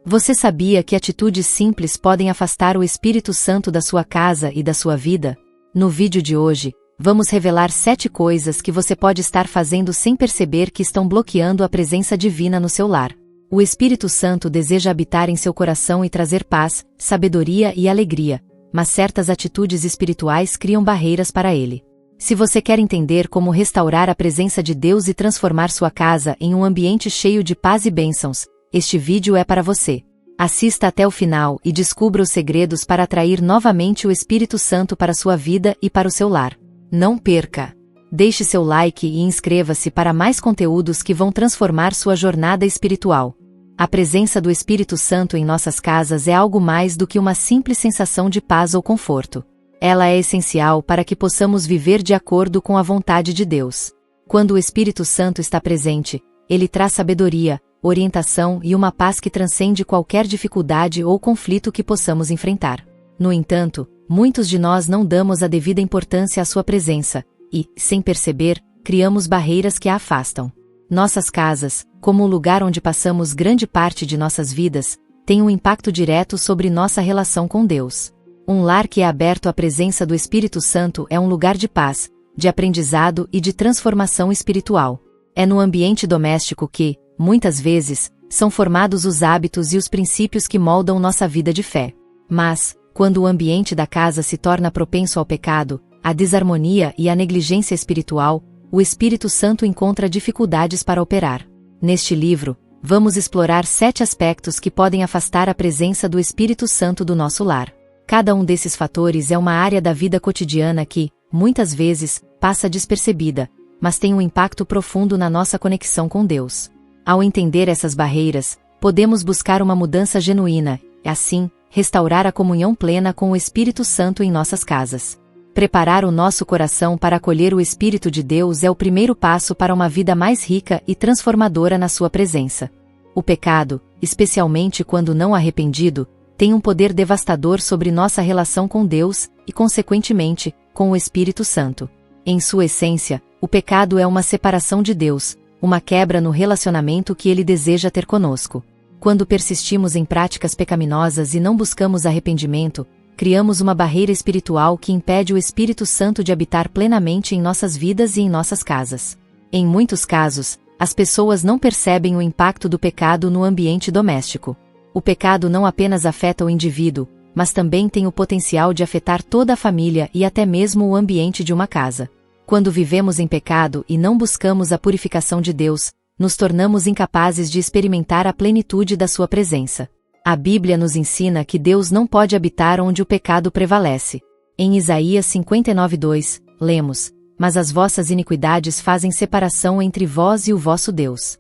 Você sabia que atitudes simples podem afastar o Espírito Santo da sua casa e da sua vida? No vídeo de hoje, vamos revelar 7 coisas que você pode estar fazendo sem perceber que estão bloqueando a presença divina no seu lar. O Espírito Santo deseja habitar em seu coração e trazer paz, sabedoria e alegria, mas certas atitudes espirituais criam barreiras para ele. Se você quer entender como restaurar a presença de Deus e transformar sua casa em um ambiente cheio de paz e bênçãos, este vídeo é para você. Assista até o final e descubra os segredos para atrair novamente o Espírito Santo para sua vida e para o seu lar. Não perca! Deixe seu like e inscreva-se para mais conteúdos que vão transformar sua jornada espiritual. A presença do Espírito Santo em nossas casas é algo mais do que uma simples sensação de paz ou conforto. Ela é essencial para que possamos viver de acordo com a vontade de Deus. Quando o Espírito Santo está presente, ele traz sabedoria, orientação e uma paz que transcende qualquer dificuldade ou conflito que possamos enfrentar. No entanto, muitos de nós não damos a devida importância à sua presença e, sem perceber, criamos barreiras que a afastam. Nossas casas, como o lugar onde passamos grande parte de nossas vidas, têm um impacto direto sobre nossa relação com Deus. Um lar que é aberto à presença do Espírito Santo é um lugar de paz, de aprendizado e de transformação espiritual. É no ambiente doméstico que, muitas vezes, são formados os hábitos e os princípios que moldam nossa vida de fé. Mas, quando o ambiente da casa se torna propenso ao pecado, à desarmonia e à negligência espiritual, o Espírito Santo encontra dificuldades para operar. Neste livro, vamos explorar 7 aspectos que podem afastar a presença do Espírito Santo do nosso lar. Cada um desses fatores é uma área da vida cotidiana que, muitas vezes, passa despercebida, mas tem um impacto profundo na nossa conexão com Deus. Ao entender essas barreiras, podemos buscar uma mudança genuína e, assim, restaurar a comunhão plena com o Espírito Santo em nossas casas. Preparar o nosso coração para acolher o Espírito de Deus é o primeiro passo para uma vida mais rica e transformadora na sua presença. O pecado, especialmente quando não arrependido, tem um poder devastador sobre nossa relação com Deus e, consequentemente, com o Espírito Santo. Em sua essência, o pecado é uma separação de Deus, uma quebra no relacionamento que Ele deseja ter conosco. Quando persistimos em práticas pecaminosas e não buscamos arrependimento, criamos uma barreira espiritual que impede o Espírito Santo de habitar plenamente em nossas vidas e em nossas casas. Em muitos casos, as pessoas não percebem o impacto do pecado no ambiente doméstico. O pecado não apenas afeta o indivíduo, mas também tem o potencial de afetar toda a família e até mesmo o ambiente de uma casa. Quando vivemos em pecado e não buscamos a purificação de Deus, nos tornamos incapazes de experimentar a plenitude da sua presença. A Bíblia nos ensina que Deus não pode habitar onde o pecado prevalece. Em Isaías 59:2, lemos: "Mas as vossas iniquidades fazem separação entre vós e o vosso Deus."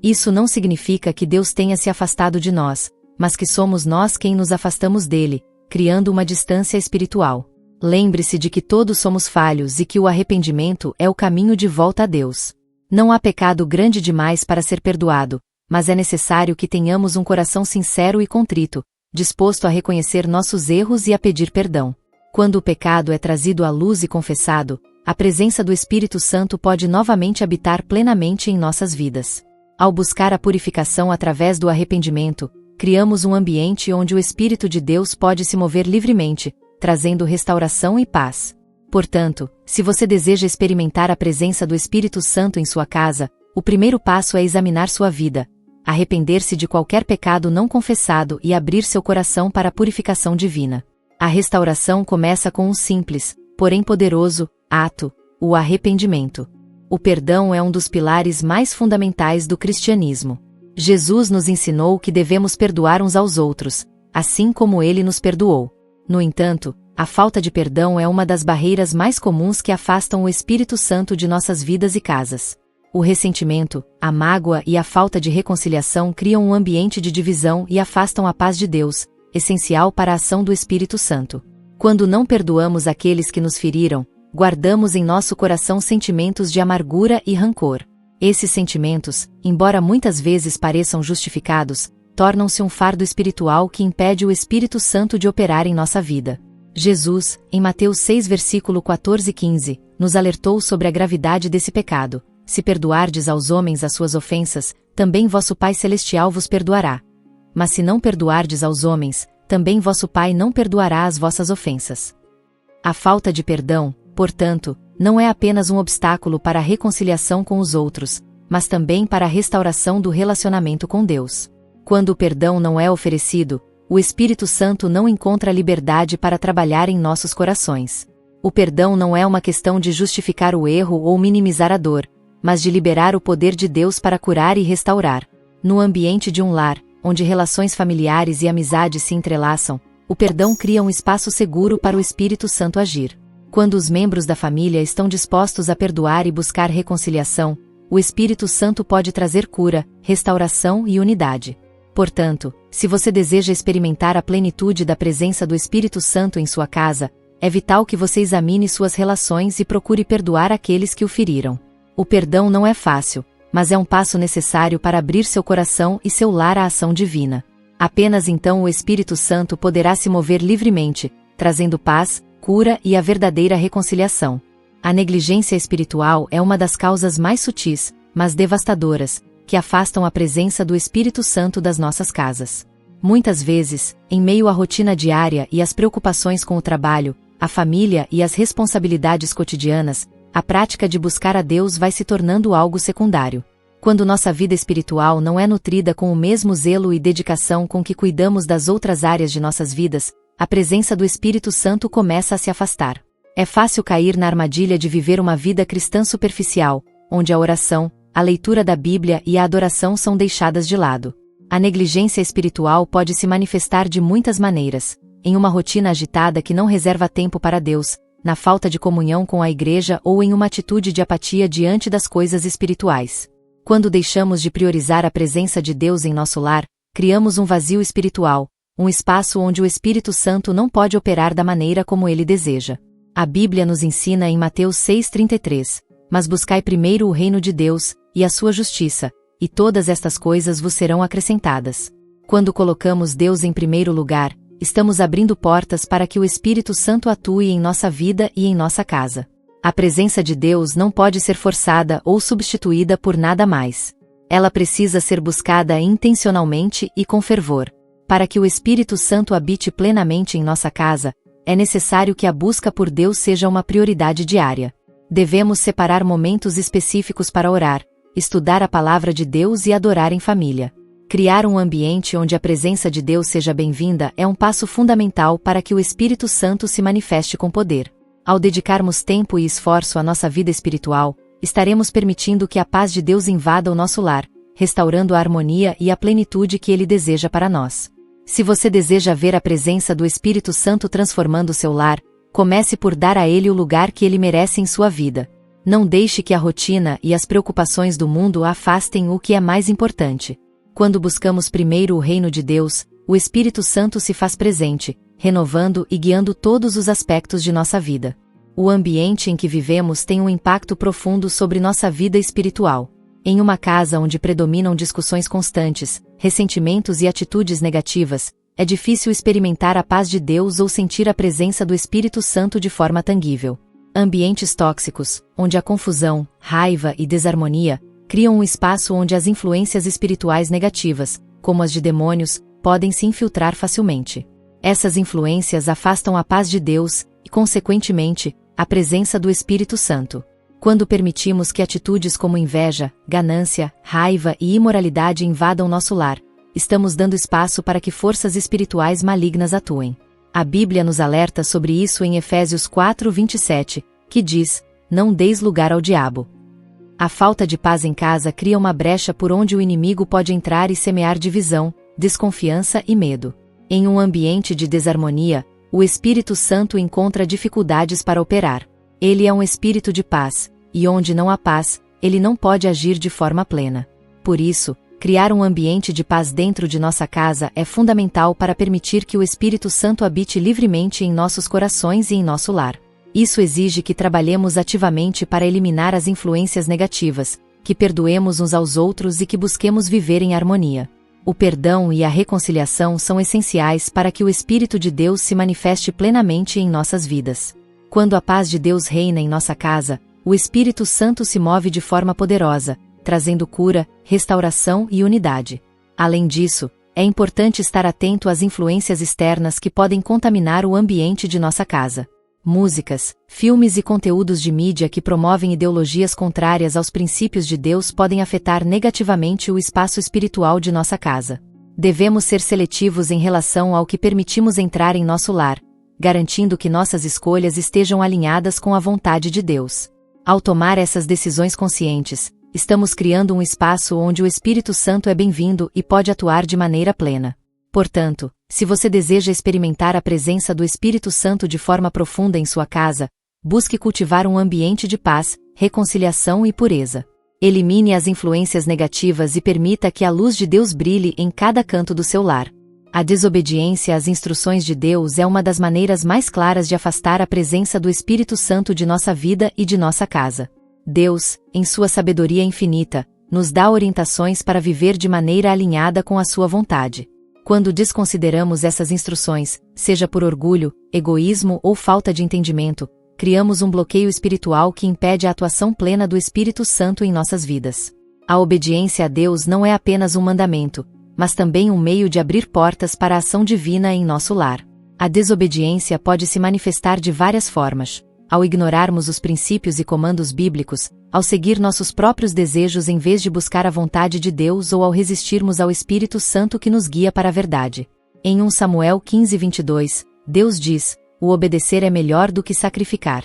Isso não significa que Deus tenha se afastado de nós, mas que somos nós quem nos afastamos dele, criando uma distância espiritual. Lembre-se de que todos somos falhos e que o arrependimento é o caminho de volta a Deus. Não há pecado grande demais para ser perdoado, mas é necessário que tenhamos um coração sincero e contrito, disposto a reconhecer nossos erros e a pedir perdão. Quando o pecado é trazido à luz e confessado, a presença do Espírito Santo pode novamente habitar plenamente em nossas vidas. Ao buscar a purificação através do arrependimento, criamos um ambiente onde o Espírito de Deus pode se mover livremente, trazendo restauração e paz. Portanto, se você deseja experimentar a presença do Espírito Santo em sua casa, o primeiro passo é examinar sua vida, arrepender-se de qualquer pecado não confessado e abrir seu coração para a purificação divina. A restauração começa com um simples, porém poderoso, ato: o arrependimento. O perdão é um dos pilares mais fundamentais do cristianismo. Jesus nos ensinou que devemos perdoar uns aos outros, assim como Ele nos perdoou. No entanto, a falta de perdão é uma das barreiras mais comuns que afastam o Espírito Santo de nossas vidas e casas. O ressentimento, a mágoa e a falta de reconciliação criam um ambiente de divisão e afastam a paz de Deus, essencial para a ação do Espírito Santo. Quando não perdoamos aqueles que nos feriram, guardamos em nosso coração sentimentos de amargura e rancor. Esses sentimentos, embora muitas vezes pareçam justificados, tornam-se um fardo espiritual que impede o Espírito Santo de operar em nossa vida. Jesus, em Mateus 6 versículo 14 e 15, nos alertou sobre a gravidade desse pecado: "Se perdoardes aos homens as suas ofensas, também vosso Pai Celestial vos perdoará." mas se não perdoardes aos homens, também vosso Pai não perdoará as vossas ofensas. A falta de perdão, portanto, não é apenas um obstáculo para a reconciliação com os outros, mas também para a restauração do relacionamento com Deus. Quando o perdão não é oferecido, o Espírito Santo não encontra liberdade para trabalhar em nossos corações. O perdão não é uma questão de justificar o erro ou minimizar a dor, mas de liberar o poder de Deus para curar e restaurar. No ambiente de um lar, onde relações familiares e amizades se entrelaçam, o perdão cria um espaço seguro para o Espírito Santo agir. Quando os membros da família estão dispostos a perdoar e buscar reconciliação, o Espírito Santo pode trazer cura, restauração e unidade. Portanto, se você deseja experimentar a plenitude da presença do Espírito Santo em sua casa, é vital que você examine suas relações e procure perdoar aqueles que o feriram. O perdão não é fácil, mas é um passo necessário para abrir seu coração e seu lar à ação divina. Apenas então o Espírito Santo poderá se mover livremente, trazendo paz, cura e a verdadeira reconciliação. A negligência espiritual é uma das causas mais sutis, mas devastadoras, que afastam a presença do Espírito Santo das nossas casas. Muitas vezes, em meio à rotina diária e às preocupações com o trabalho, a família e as responsabilidades cotidianas, a prática de buscar a Deus vai se tornando algo secundário. Quando nossa vida espiritual não é nutrida com o mesmo zelo e dedicação com que cuidamos das outras áreas de nossas vidas, a presença do Espírito Santo começa a se afastar. É fácil cair na armadilha de viver uma vida cristã superficial, onde a oração, a leitura da Bíblia e a adoração são deixadas de lado. A negligência espiritual pode se manifestar de muitas maneiras: em uma rotina agitada que não reserva tempo para Deus, na falta de comunhão com a igreja ou em uma atitude de apatia diante das coisas espirituais. Quando deixamos de priorizar a presença de Deus em nosso lar, criamos um vazio espiritual, um espaço onde o Espírito Santo não pode operar da maneira como ele deseja. A Bíblia nos ensina em Mateus 6,33, mas buscai primeiro o reino de Deus, e a sua justiça, e todas estas coisas vos serão acrescentadas. Quando colocamos Deus em primeiro lugar, estamos abrindo portas para que o Espírito Santo atue em nossa vida e em nossa casa. A presença de Deus não pode ser forçada ou substituída por nada mais. Ela precisa ser buscada intencionalmente e com fervor. Para que o Espírito Santo habite plenamente em nossa casa, é necessário que a busca por Deus seja uma prioridade diária. Devemos separar momentos específicos para orar, estudar a palavra de Deus e adorar em família. Criar um ambiente onde a presença de Deus seja bem-vinda é um passo fundamental para que o Espírito Santo se manifeste com poder. Ao dedicarmos tempo e esforço à nossa vida espiritual, estaremos permitindo que a paz de Deus invada o nosso lar, restaurando a harmonia e a plenitude que Ele deseja para nós. Se você deseja ver a presença do Espírito Santo transformando seu lar, comece por dar a Ele o lugar que Ele merece em sua vida. Não deixe que a rotina e as preocupações do mundo afastem o que é mais importante. Quando buscamos primeiro o reino de Deus, o Espírito Santo se faz presente, renovando e guiando todos os aspectos de nossa vida. O ambiente em que vivemos tem um impacto profundo sobre nossa vida espiritual. Em uma casa onde predominam discussões constantes, ressentimentos e atitudes negativas, é difícil experimentar a paz de Deus ou sentir a presença do Espírito Santo de forma tangível. Ambientes tóxicos, onde a confusão, raiva e desarmonia criam um espaço onde as influências espirituais negativas, como as de demônios, podem se infiltrar facilmente. Essas influências afastam a paz de Deus e, consequentemente, a presença do Espírito Santo. Quando permitimos que atitudes como inveja, ganância, raiva e imoralidade invadam nosso lar, estamos dando espaço para que forças espirituais malignas atuem. A Bíblia nos alerta sobre isso em Efésios 4:27, que diz: "Não deis lugar ao diabo." A falta de paz em casa cria uma brecha por onde o inimigo pode entrar e semear divisão, desconfiança e medo. Em um ambiente de desarmonia, o Espírito Santo encontra dificuldades para operar. Ele é um espírito de paz, e onde não há paz, ele não pode agir de forma plena. Por isso, criar um ambiente de paz dentro de nossa casa é fundamental para permitir que o Espírito Santo habite livremente em nossos corações e em nosso lar. Isso exige que trabalhemos ativamente para eliminar as influências negativas, que perdoemos uns aos outros e que busquemos viver em harmonia. O perdão e a reconciliação são essenciais para que o Espírito de Deus se manifeste plenamente em nossas vidas. Quando a paz de Deus reina em nossa casa, o Espírito Santo se move de forma poderosa, trazendo cura, restauração e unidade. Além disso, é importante estar atento às influências externas que podem contaminar o ambiente de nossa casa. Músicas, filmes e conteúdos de mídia que promovem ideologias contrárias aos princípios de Deus podem afetar negativamente o espaço espiritual de nossa casa. Devemos ser seletivos em relação ao que permitimos entrar em nosso lar, garantindo que nossas escolhas estejam alinhadas com a vontade de Deus. Ao tomar essas decisões conscientes, estamos criando um espaço onde o Espírito Santo é bem-vindo e pode atuar de maneira plena. Portanto, se você deseja experimentar a presença do Espírito Santo de forma profunda em sua casa, busque cultivar um ambiente de paz, reconciliação e pureza. Elimine as influências negativas e permita que a luz de Deus brilhe em cada canto do seu lar. A desobediência às instruções de Deus é uma das maneiras mais claras de afastar a presença do Espírito Santo de nossa vida e de nossa casa. Deus, em sua sabedoria infinita, nos dá orientações para viver de maneira alinhada com a sua vontade. Quando desconsideramos essas instruções, seja por orgulho, egoísmo ou falta de entendimento, criamos um bloqueio espiritual que impede a atuação plena do Espírito Santo em nossas vidas. A obediência a Deus não é apenas um mandamento, mas também um meio de abrir portas para a ação divina em nosso lar. A desobediência pode se manifestar de várias formas. Ao ignorarmos os princípios e comandos bíblicos, ao seguir nossos próprios desejos em vez de buscar a vontade de Deus ou ao resistirmos ao Espírito Santo que nos guia para a verdade. Em 1 Samuel 15:22, Deus diz: "O obedecer é melhor do que sacrificar."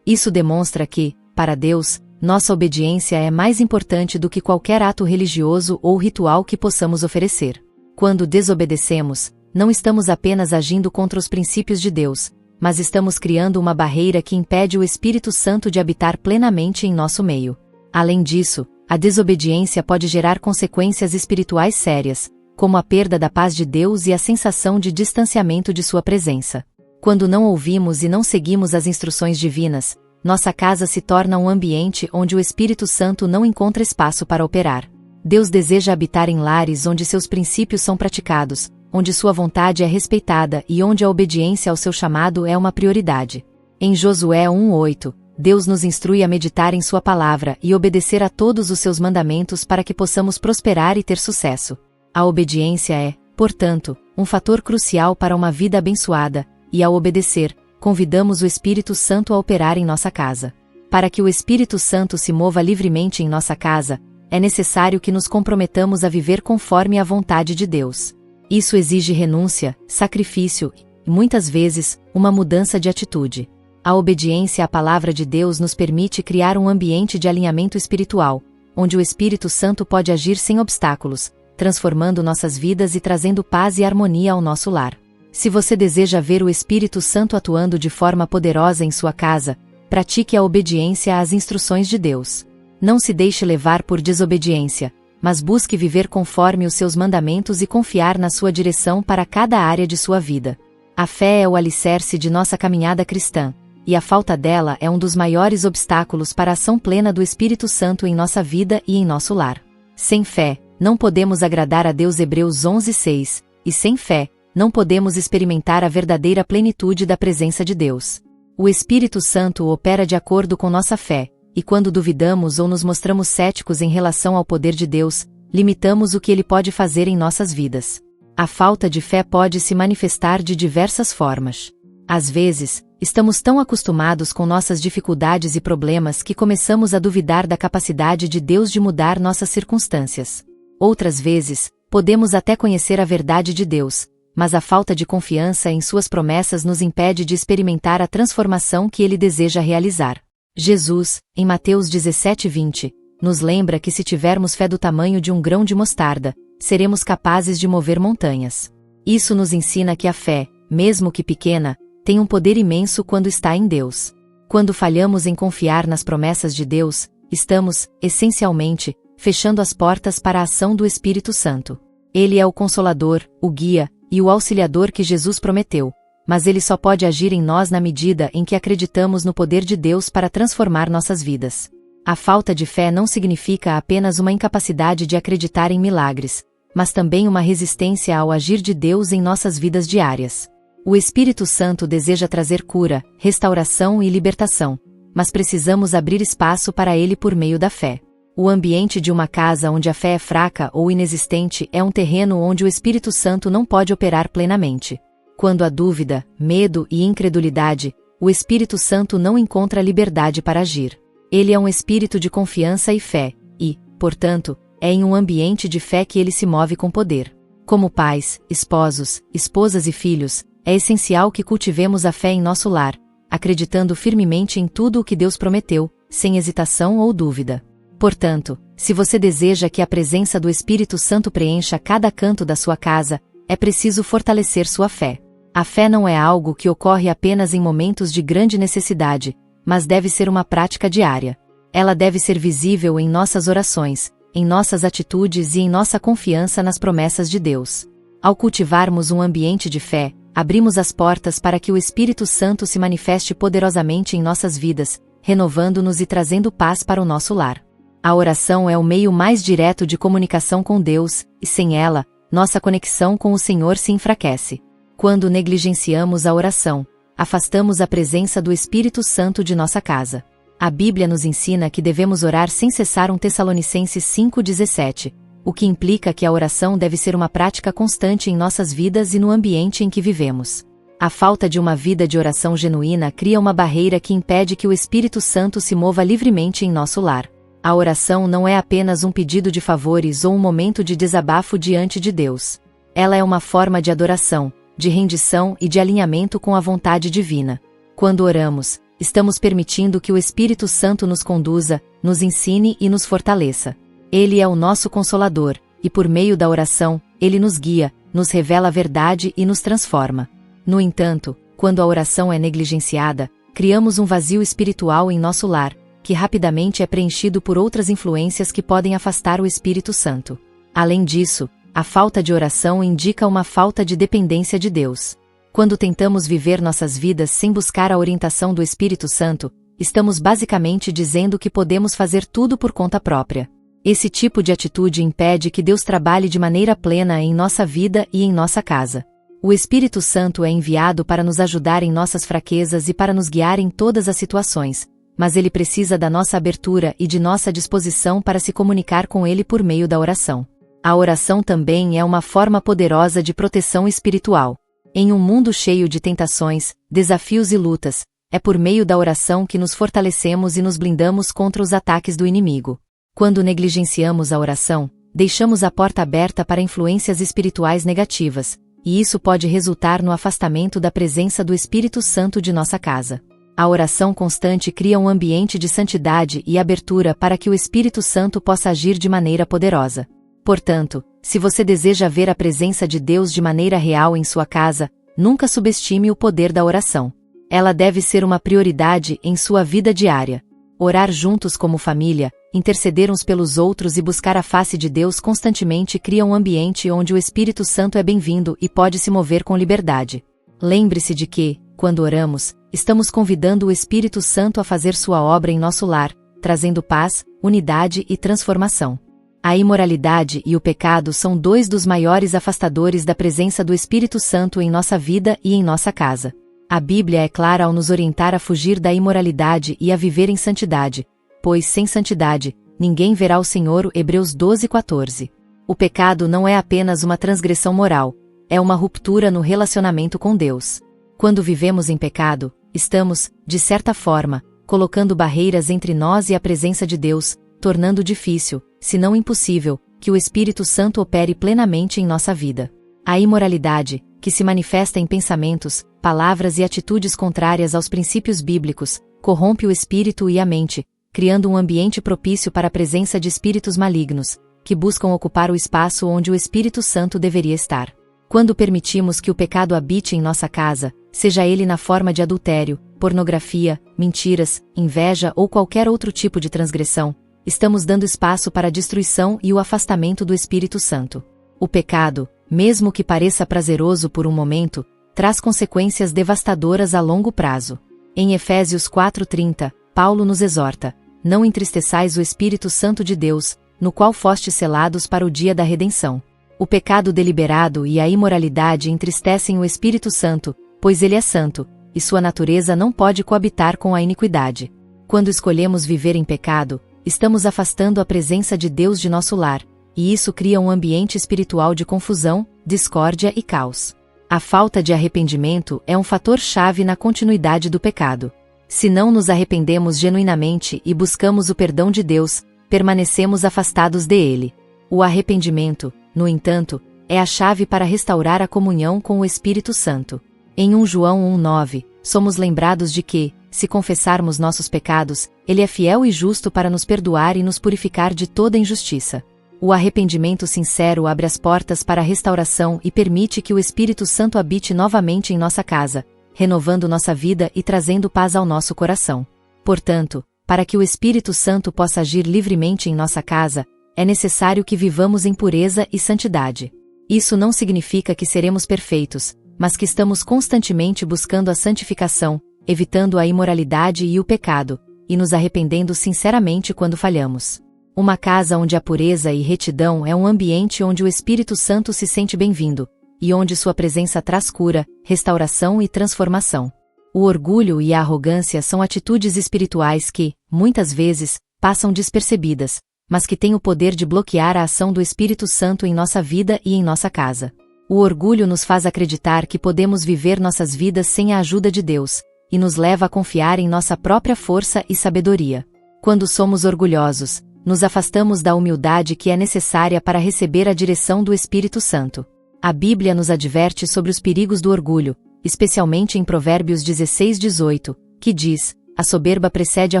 Isso demonstra que, para Deus, nossa obediência é mais importante do que qualquer ato religioso ou ritual que possamos oferecer. Quando desobedecemos, não estamos apenas agindo contra os princípios de Deus, mas estamos criando uma barreira que impede o Espírito Santo de habitar plenamente em nosso meio. Além disso, a desobediência pode gerar consequências espirituais sérias, como a perda da paz de Deus e a sensação de distanciamento de sua presença. Quando não ouvimos e não seguimos as instruções divinas, nossa casa se torna um ambiente onde o Espírito Santo não encontra espaço para operar. Deus deseja habitar em lares onde seus princípios são praticados, onde sua vontade é respeitada e onde a obediência ao seu chamado é uma prioridade. Em Josué 1:8, Deus nos instrui a meditar em sua palavra e obedecer a todos os seus mandamentos para que possamos prosperar e ter sucesso. A obediência é, portanto, um fator crucial para uma vida abençoada, e ao obedecer, convidamos o Espírito Santo a operar em nossa casa. Para que o Espírito Santo se mova livremente em nossa casa, é necessário que nos comprometamos a viver conforme a vontade de Deus. Isso exige renúncia, sacrifício e, muitas vezes, uma mudança de atitude. A obediência à palavra de Deus nos permite criar um ambiente de alinhamento espiritual, onde o Espírito Santo pode agir sem obstáculos, transformando nossas vidas e trazendo paz e harmonia ao nosso lar. Se você deseja ver o Espírito Santo atuando de forma poderosa em sua casa, pratique a obediência às instruções de Deus. Não se deixe levar por desobediência, mas busque viver conforme os seus mandamentos e confiar na sua direção para cada área de sua vida. A fé é o alicerce de nossa caminhada cristã, e a falta dela é um dos maiores obstáculos para a ação plena do Espírito Santo em nossa vida e em nosso lar. Sem fé, não podemos agradar a Deus. Hebreus 11:6, e sem fé, não podemos experimentar a verdadeira plenitude da presença de Deus. O Espírito Santo opera de acordo com nossa fé, e quando duvidamos ou nos mostramos céticos em relação ao poder de Deus, limitamos o que Ele pode fazer em nossas vidas. A falta de fé pode se manifestar de diversas formas. Às vezes, estamos tão acostumados com nossas dificuldades e problemas que começamos a duvidar da capacidade de Deus de mudar nossas circunstâncias. Outras vezes, podemos até conhecer a verdade de Deus, mas a falta de confiança em suas promessas nos impede de experimentar a transformação que Ele deseja realizar. Jesus, em Mateus 17:20, nos lembra que se tivermos fé do tamanho de um grão de mostarda, seremos capazes de mover montanhas. Isso nos ensina que a fé, mesmo que pequena, tem um poder imenso quando está em Deus. Quando falhamos em confiar nas promessas de Deus, estamos, essencialmente, fechando as portas para a ação do Espírito Santo. Ele é o Consolador, o Guia e o Auxiliador que Jesus prometeu, mas Ele só pode agir em nós na medida em que acreditamos no poder de Deus para transformar nossas vidas. A falta de fé não significa apenas uma incapacidade de acreditar em milagres, mas também uma resistência ao agir de Deus em nossas vidas diárias. O Espírito Santo deseja trazer cura, restauração e libertação, mas precisamos abrir espaço para Ele por meio da fé. O ambiente de uma casa onde a fé é fraca ou inexistente é um terreno onde o Espírito Santo não pode operar plenamente. Quando há dúvida, medo e incredulidade, o Espírito Santo não encontra liberdade para agir. Ele é um espírito de confiança e fé, e, portanto, é em um ambiente de fé que ele se move com poder. Como pais, esposos, esposas e filhos, é essencial que cultivemos a fé em nosso lar, acreditando firmemente em tudo o que Deus prometeu, sem hesitação ou dúvida. Portanto, se você deseja que a presença do Espírito Santo preencha cada canto da sua casa, é preciso fortalecer sua fé. A fé não é algo que ocorre apenas em momentos de grande necessidade, mas deve ser uma prática diária. Ela deve ser visível em nossas orações, em nossas atitudes e em nossa confiança nas promessas de Deus. Ao cultivarmos um ambiente de fé, abrimos as portas para que o Espírito Santo se manifeste poderosamente em nossas vidas, renovando-nos e trazendo paz para o nosso lar. A oração é o meio mais direto de comunicação com Deus, e sem ela, nossa conexão com o Senhor se enfraquece. Quando negligenciamos a oração, afastamos a presença do Espírito Santo de nossa casa. A Bíblia nos ensina que devemos orar sem cessar. 1 Tessalonicenses 5,17, o que implica que a oração deve ser uma prática constante em nossas vidas e no ambiente em que vivemos. A falta de uma vida de oração genuína cria uma barreira que impede que o Espírito Santo se mova livremente em nosso lar. A oração não é apenas um pedido de favores ou um momento de desabafo diante de Deus. Ela é uma forma de adoração, de rendição e de alinhamento com a vontade divina. Quando oramos, estamos permitindo que o Espírito Santo nos conduza, nos ensine e nos fortaleça. Ele é o nosso Consolador, e por meio da oração, ele nos guia, nos revela a verdade e nos transforma. No entanto, quando a oração é negligenciada, criamos um vazio espiritual em nosso lar, que rapidamente é preenchido por outras influências que podem afastar o Espírito Santo. Além disso, a falta de oração indica uma falta de dependência de Deus. Quando tentamos viver nossas vidas sem buscar a orientação do Espírito Santo, estamos basicamente dizendo que podemos fazer tudo por conta própria. Esse tipo de atitude impede que Deus trabalhe de maneira plena em nossa vida e em nossa casa. O Espírito Santo é enviado para nos ajudar em nossas fraquezas e para nos guiar em todas as situações, mas ele precisa da nossa abertura e de nossa disposição para se comunicar com ele por meio da oração. A oração também é uma forma poderosa de proteção espiritual. Em um mundo cheio de tentações, desafios e lutas, é por meio da oração que nos fortalecemos e nos blindamos contra os ataques do inimigo. Quando negligenciamos a oração, deixamos a porta aberta para influências espirituais negativas, e isso pode resultar no afastamento da presença do Espírito Santo de nossa casa. A oração constante cria um ambiente de santidade e abertura para que o Espírito Santo possa agir de maneira poderosa. Portanto, se você deseja ver a presença de Deus de maneira real em sua casa, nunca subestime o poder da oração. Ela deve ser uma prioridade em sua vida diária. Orar juntos como família, interceder uns pelos outros e buscar a face de Deus constantemente cria um ambiente onde o Espírito Santo é bem-vindo e pode se mover com liberdade. Lembre-se de que, quando oramos, estamos convidando o Espírito Santo a fazer sua obra em nosso lar, trazendo paz, unidade e transformação. A imoralidade e o pecado são dois dos maiores afastadores da presença do Espírito Santo em nossa vida e em nossa casa. A Bíblia é clara ao nos orientar a fugir da imoralidade e a viver em santidade, pois sem santidade, ninguém verá o Senhor. Hebreus 12:14. O pecado não é apenas uma transgressão moral, é uma ruptura no relacionamento com Deus. Quando vivemos em pecado, estamos, de certa forma, colocando barreiras entre nós e a presença de Deus, tornando difícil, se não impossível, que o Espírito Santo opere plenamente em nossa vida. A imoralidade, que se manifesta em pensamentos, palavras e atitudes contrárias aos princípios bíblicos, corrompe o espírito e a mente, criando um ambiente propício para a presença de espíritos malignos, que buscam ocupar o espaço onde o Espírito Santo deveria estar. Quando permitimos que o pecado habite em nossa casa, seja ele na forma de adultério, pornografia, mentiras, inveja ou qualquer outro tipo de transgressão, estamos dando espaço para a destruição e o afastamento do Espírito Santo. O pecado, mesmo que pareça prazeroso por um momento, traz consequências devastadoras a longo prazo. Em Efésios 4:30, Paulo nos exorta: não entristeçais o Espírito Santo de Deus, no qual fostes selados para o dia da redenção. O pecado deliberado e a imoralidade entristecem o Espírito Santo, pois ele é santo, e sua natureza não pode coabitar com a iniquidade. Quando escolhemos viver em pecado, estamos afastando a presença de Deus de nosso lar, e isso cria um ambiente espiritual de confusão, discórdia e caos. A falta de arrependimento é um fator-chave na continuidade do pecado. Se não nos arrependemos genuinamente e buscamos o perdão de Deus, permanecemos afastados dele. O arrependimento, no entanto, é a chave para restaurar a comunhão com o Espírito Santo. Em 1 João 1,9, somos lembrados de que, se confessarmos nossos pecados, Ele é fiel e justo para nos perdoar e nos purificar de toda injustiça. O arrependimento sincero abre as portas para a restauração e permite que o Espírito Santo habite novamente em nossa casa, renovando nossa vida e trazendo paz ao nosso coração. Portanto, para que o Espírito Santo possa agir livremente em nossa casa, é necessário que vivamos em pureza e santidade. Isso não significa que seremos perfeitos, mas que estamos constantemente buscando a santificação, evitando a imoralidade e o pecado, e nos arrependendo sinceramente quando falhamos. Uma casa onde há pureza e retidão é um ambiente onde o Espírito Santo se sente bem-vindo, e onde sua presença traz cura, restauração e transformação. O orgulho e a arrogância são atitudes espirituais que, muitas vezes, passam despercebidas, mas que têm o poder de bloquear a ação do Espírito Santo em nossa vida e em nossa casa. O orgulho nos faz acreditar que podemos viver nossas vidas sem a ajuda de Deus, e nos leva a confiar em nossa própria força e sabedoria. Quando somos orgulhosos, nos afastamos da humildade que é necessária para receber a direção do Espírito Santo. A Bíblia nos adverte sobre os perigos do orgulho, especialmente em Provérbios 16:18, que diz: a soberba precede a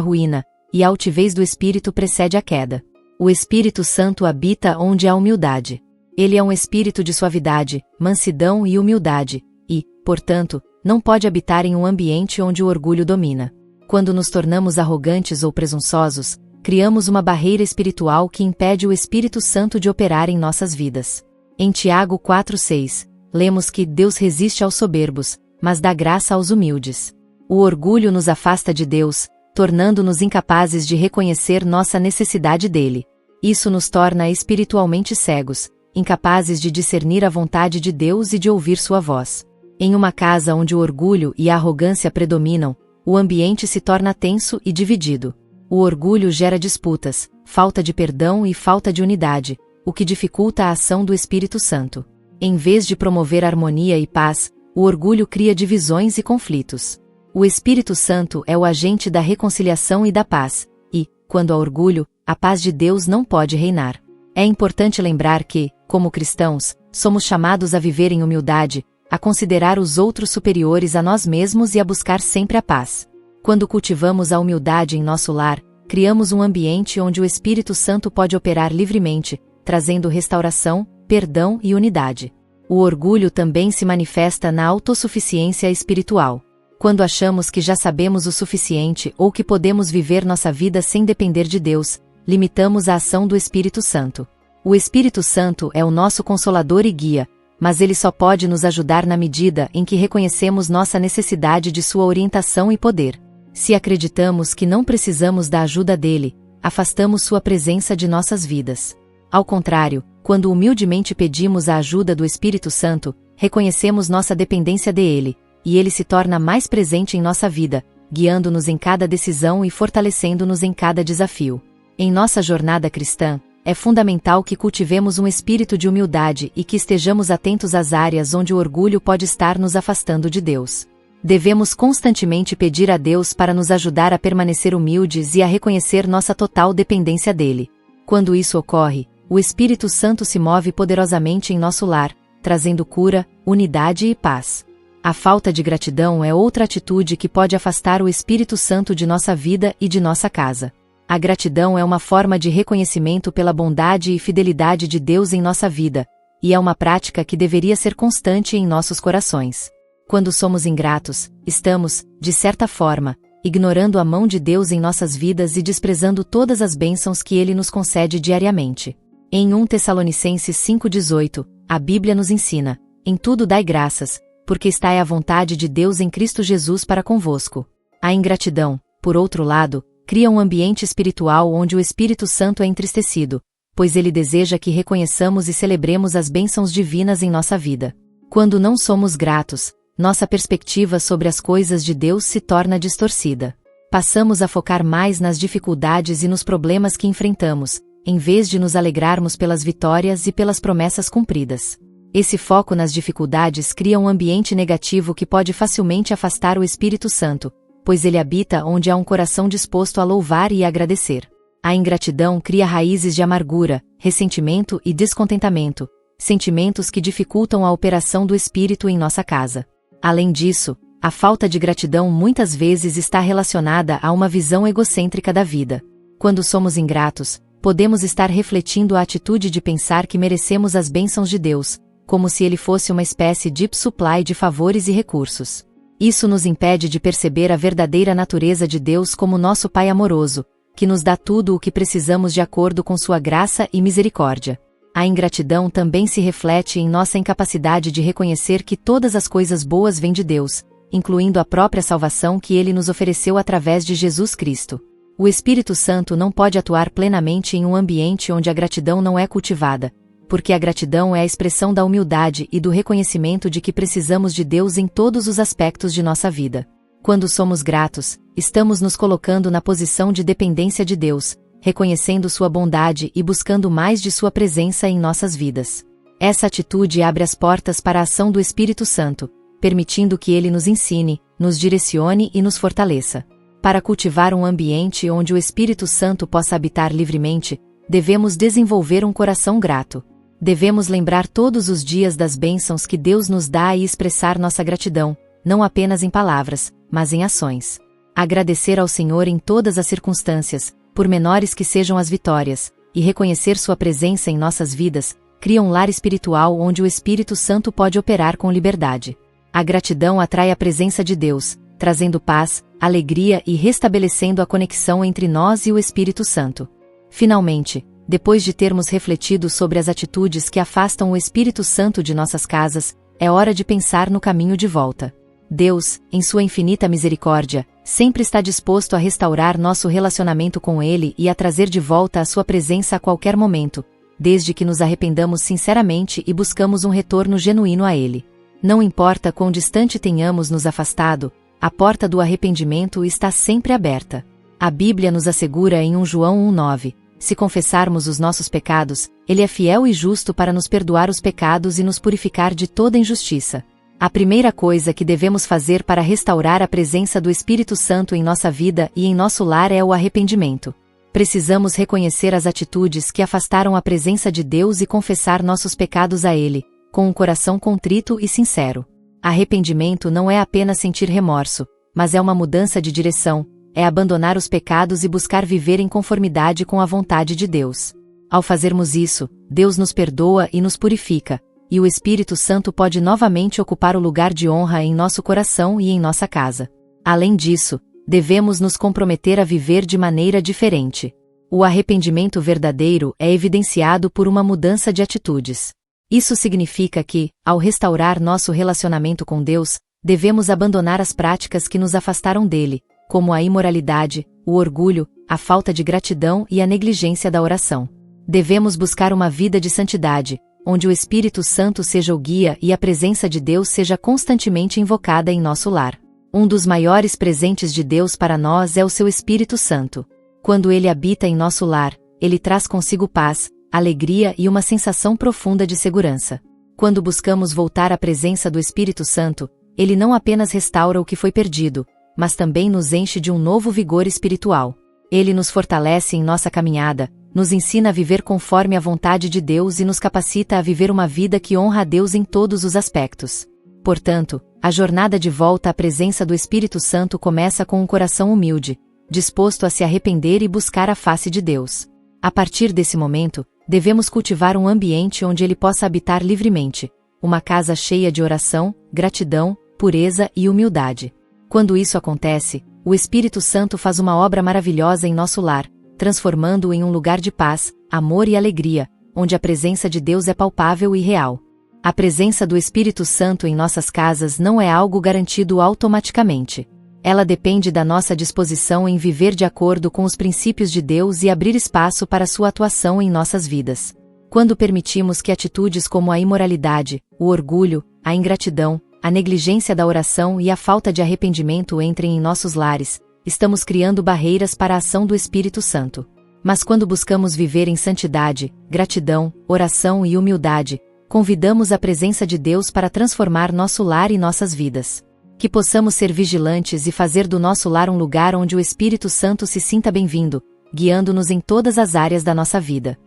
ruína, e a altivez do espírito precede a queda. O Espírito Santo habita onde há humildade. Ele é um espírito de suavidade, mansidão e humildade, e, portanto, não pode habitar em um ambiente onde o orgulho domina. Quando nos tornamos arrogantes ou presunçosos, criamos uma barreira espiritual que impede o Espírito Santo de operar em nossas vidas. Em Tiago 4:6, lemos que Deus resiste aos soberbos, mas dá graça aos humildes. O orgulho nos afasta de Deus, tornando-nos incapazes de reconhecer nossa necessidade dele. Isso nos torna espiritualmente cegos, incapazes de discernir a vontade de Deus e de ouvir sua voz. Em uma casa onde o orgulho e a arrogância predominam, o ambiente se torna tenso e dividido. O orgulho gera disputas, falta de perdão e falta de unidade, o que dificulta a ação do Espírito Santo. Em vez de promover harmonia e paz, o orgulho cria divisões e conflitos. O Espírito Santo é o agente da reconciliação e da paz, e, quando há orgulho, a paz de Deus não pode reinar. É importante lembrar que, como cristãos, somos chamados a viver em humildade, a considerar os outros superiores a nós mesmos e a buscar sempre a paz. Quando cultivamos a humildade em nosso lar, criamos um ambiente onde o Espírito Santo pode operar livremente, trazendo restauração, perdão e unidade. O orgulho também se manifesta na autossuficiência espiritual. Quando achamos que já sabemos o suficiente ou que podemos viver nossa vida sem depender de Deus, limitamos a ação do Espírito Santo. O Espírito Santo é o nosso consolador e guia, mas ele só pode nos ajudar na medida em que reconhecemos nossa necessidade de sua orientação e poder. Se acreditamos que não precisamos da ajuda dele, afastamos sua presença de nossas vidas. Ao contrário, quando humildemente pedimos a ajuda do Espírito Santo, reconhecemos nossa dependência dele, e ele se torna mais presente em nossa vida, guiando-nos em cada decisão e fortalecendo-nos em cada desafio. Em nossa jornada cristã, é fundamental que cultivemos um espírito de humildade e que estejamos atentos às áreas onde o orgulho pode estar nos afastando de Deus. Devemos constantemente pedir a Deus para nos ajudar a permanecer humildes e a reconhecer nossa total dependência dele. Quando isso ocorre, o Espírito Santo se move poderosamente em nosso lar, trazendo cura, unidade e paz. A falta de gratidão é outra atitude que pode afastar o Espírito Santo de nossa vida e de nossa casa. A gratidão é uma forma de reconhecimento pela bondade e fidelidade de Deus em nossa vida, e é uma prática que deveria ser constante em nossos corações. Quando somos ingratos, estamos, de certa forma, ignorando a mão de Deus em nossas vidas e desprezando todas as bênçãos que Ele nos concede diariamente. Em 1 Tessalonicenses 5:18, a Bíblia nos ensina: em tudo dai graças, porque esta é a vontade de Deus em Cristo Jesus para convosco. A ingratidão, por outro lado, cria um ambiente espiritual onde o Espírito Santo é entristecido, pois ele deseja que reconheçamos e celebremos as bênçãos divinas em nossa vida. Quando não somos gratos, nossa perspectiva sobre as coisas de Deus se torna distorcida. Passamos a focar mais nas dificuldades e nos problemas que enfrentamos, em vez de nos alegrarmos pelas vitórias e pelas promessas cumpridas. Esse foco nas dificuldades cria um ambiente negativo que pode facilmente afastar o Espírito Santo, pois ele habita onde há um coração disposto a louvar e agradecer. A ingratidão cria raízes de amargura, ressentimento e descontentamento, sentimentos que dificultam a operação do Espírito em nossa casa. Além disso, a falta de gratidão muitas vezes está relacionada a uma visão egocêntrica da vida. Quando somos ingratos, podemos estar refletindo a atitude de pensar que merecemos as bênçãos de Deus, como se ele fosse uma espécie de supply de favores e recursos. Isso nos impede de perceber a verdadeira natureza de Deus como nosso Pai amoroso, que nos dá tudo o que precisamos de acordo com sua graça e misericórdia. A ingratidão também se reflete em nossa incapacidade de reconhecer que todas as coisas boas vêm de Deus, incluindo a própria salvação que ele nos ofereceu através de Jesus Cristo. O Espírito Santo não pode atuar plenamente em um ambiente onde a gratidão não é cultivada, porque a gratidão é a expressão da humildade e do reconhecimento de que precisamos de Deus em todos os aspectos de nossa vida. Quando somos gratos, estamos nos colocando na posição de dependência de Deus, reconhecendo sua bondade e buscando mais de sua presença em nossas vidas. Essa atitude abre as portas para a ação do Espírito Santo, permitindo que ele nos ensine, nos direcione e nos fortaleça. Para cultivar um ambiente onde o Espírito Santo possa habitar livremente, devemos desenvolver um coração grato. Devemos lembrar todos os dias das bênçãos que Deus nos dá e expressar nossa gratidão, não apenas em palavras, mas em ações. Agradecer ao Senhor em todas as circunstâncias, por menores que sejam as vitórias, e reconhecer sua presença em nossas vidas, cria um lar espiritual onde o Espírito Santo pode operar com liberdade. A gratidão atrai a presença de Deus, trazendo paz, alegria e restabelecendo a conexão entre nós e o Espírito Santo. Finalmente, depois de termos refletido sobre as atitudes que afastam o Espírito Santo de nossas casas, é hora de pensar no caminho de volta. Deus, em sua infinita misericórdia, sempre está disposto a restaurar nosso relacionamento com Ele e a trazer de volta a sua presença a qualquer momento, desde que nos arrependamos sinceramente e buscamos um retorno genuíno a Ele. Não importa quão distante tenhamos nos afastado, a porta do arrependimento está sempre aberta. A Bíblia nos assegura em 1 João 1,9, se confessarmos os nossos pecados, Ele é fiel e justo para nos perdoar os pecados e nos purificar de toda injustiça. A primeira coisa que devemos fazer para restaurar a presença do Espírito Santo em nossa vida e em nosso lar é o arrependimento. Precisamos reconhecer as atitudes que afastaram a presença de Deus e confessar nossos pecados a Ele, com um coração contrito e sincero. Arrependimento não é apenas sentir remorso, mas é uma mudança de direção, é abandonar os pecados e buscar viver em conformidade com a vontade de Deus. Ao fazermos isso, Deus nos perdoa e nos purifica, e o Espírito Santo pode novamente ocupar o lugar de honra em nosso coração e em nossa casa. Além disso, devemos nos comprometer a viver de maneira diferente. O arrependimento verdadeiro é evidenciado por uma mudança de atitudes. Isso significa que, ao restaurar nosso relacionamento com Deus, devemos abandonar as práticas que nos afastaram dele, como a imoralidade, o orgulho, a falta de gratidão e a negligência da oração. Devemos buscar uma vida de santidade, onde o Espírito Santo seja o guia e a presença de Deus seja constantemente invocada em nosso lar. Um dos maiores presentes de Deus para nós é o seu Espírito Santo. Quando ele habita em nosso lar, ele traz consigo paz, alegria e uma sensação profunda de segurança. Quando buscamos voltar à presença do Espírito Santo, ele não apenas restaura o que foi perdido, mas também nos enche de um novo vigor espiritual. Ele nos fortalece em nossa caminhada, nos ensina a viver conforme a vontade de Deus e nos capacita a viver uma vida que honra a Deus em todos os aspectos. Portanto, a jornada de volta à presença do Espírito Santo começa com um coração humilde, disposto a se arrepender e buscar a face de Deus. A partir desse momento, devemos cultivar um ambiente onde ele possa habitar livremente, uma casa cheia de oração, gratidão, pureza e humildade. Quando isso acontece, o Espírito Santo faz uma obra maravilhosa em nosso lar, transformando-o em um lugar de paz, amor e alegria, onde a presença de Deus é palpável e real. A presença do Espírito Santo em nossas casas não é algo garantido automaticamente. Ela depende da nossa disposição em viver de acordo com os princípios de Deus e abrir espaço para sua atuação em nossas vidas. Quando permitimos que atitudes como a imoralidade, o orgulho, a ingratidão, a negligência da oração e a falta de arrependimento entrem em nossos lares, estamos criando barreiras para a ação do Espírito Santo. Mas quando buscamos viver em santidade, gratidão, oração e humildade, convidamos a presença de Deus para transformar nosso lar e nossas vidas. Que possamos ser vigilantes e fazer do nosso lar um lugar onde o Espírito Santo se sinta bem-vindo, guiando-nos em todas as áreas da nossa vida.